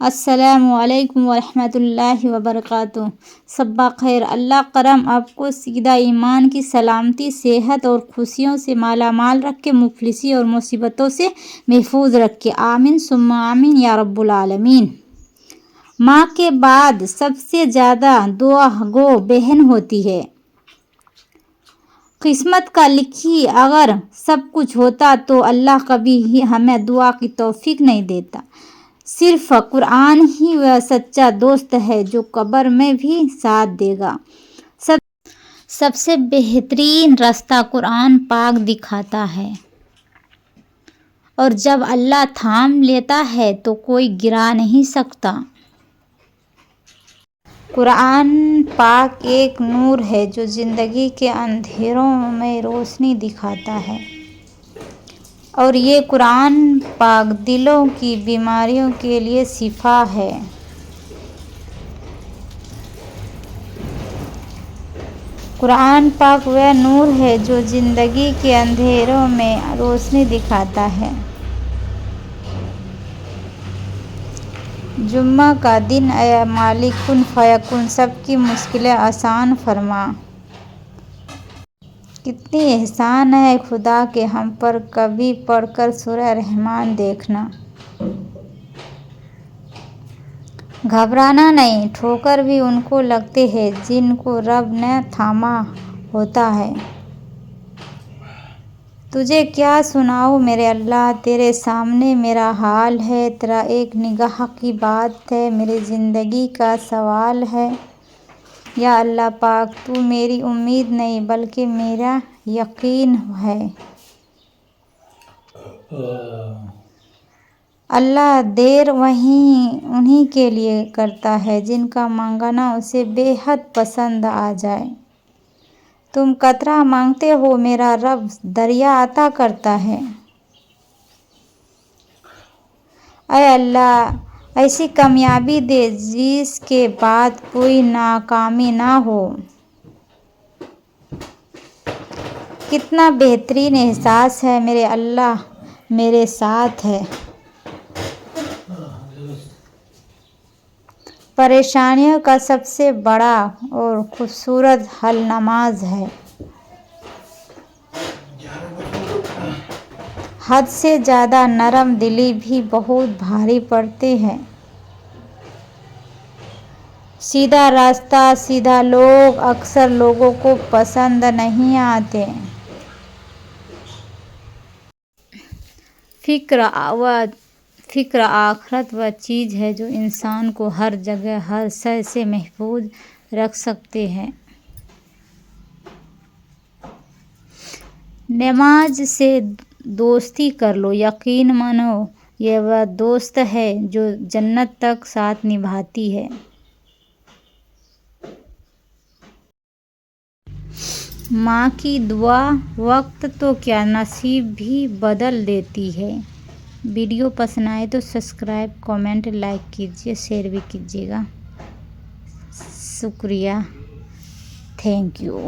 السلام علیکم ورحمۃ اللہ وبرکاتہ۔ صبح خیر۔ اللہ کرم آپ کو سیدھا ایمان کی سلامتی، صحت اور خوشیوں سے مالا مال رکھے، مفلسی اور مصیبتوں سے محفوظ رکھے، آمین ثم آمین یا رب العالمین۔ ماں کے بعد سب سے زیادہ دعا گو بہن ہوتی ہے۔ قسمت کا لکھی اگر سب کچھ ہوتا تو اللہ کبھی ہمیں دعا کی توفیق نہیں دیتا۔ صرف قرآن ہی وہ سچا دوست ہے جو قبر میں بھی ساتھ دے گا۔ سب سے بہترین راستہ قرآن پاک دکھاتا ہے، اور جب اللہ تھام لیتا ہے تو کوئی گرا نہیں سکتا۔ قرآن پاک ایک نور ہے جو زندگی کے اندھیروں میں روشنی دکھاتا ہے، اور یہ قرآن پاک دلوں کی بیماریوں کے لیے شفا ہے۔ قرآن پاک وہ نور ہے جو زندگی کے اندھیروں میں روشنی دکھاتا ہے۔ جمعہ کا دن، اے مالک کن فیکون، سب کی مشکلیں آسان فرما۔ کتنی احسان ہے خدا کے ہم پر، کبھی پڑھ کر سورہ رحمان دیکھنا۔ گھبرانا نہیں، ٹھوکر بھی ان کو لگتے ہیں جن کو رب نے تھاما ہوتا ہے۔ تجھے کیا سناؤں میرے اللہ، تیرے سامنے میرا حال ہے، تیرا ایک نگاہ کی بات ہے، میری زندگی کا سوال ہے۔ یا اللہ پاک، تو میری امید نہیں بلکہ میرا یقین ہے۔ اللہ دیر انہی کے لیے کرتا ہے جن کا مانگنا اسے بے حد پسند آ جائے۔ تم قطرہ مانگتے ہو، میرا رب دریا عطا کرتا ہے۔ اے اللہ، ایسی کامیابی دے جس کے بعد کوئی ناکامی نہ ہو۔ کتنا بہترین احساس ہے میرے اللہ میرے ساتھ ہے۔ پریشانیوں کا سب سے بڑا اور خوبصورت حل نماز ہے۔ حد سے زیادہ نرم دلی بھی بہت بھاری پڑتے ہیں۔ سیدھا راستہ، سیدھا لوگ اکثر لوگوں کو پسند نہیں آتے۔ فکر آخرت وہ چیز ہے جو انسان کو ہر جگہ ہر شے سے محفوظ رکھ سکتے ہیں۔ نماز سے دوستی کر لو، یقین مانو یہ وہ دوست ہے جو جنت تک ساتھ نبھاتی ہے۔ ماں کی دعا وقت تو کیا نصیب بھی بدل دیتی ہے۔ ویڈیو پسند آئے تو سبسکرائب، کمنٹ، لائک کیجیے، شیئر بھی کیجیے گا۔ شکریہ، تھینک یو۔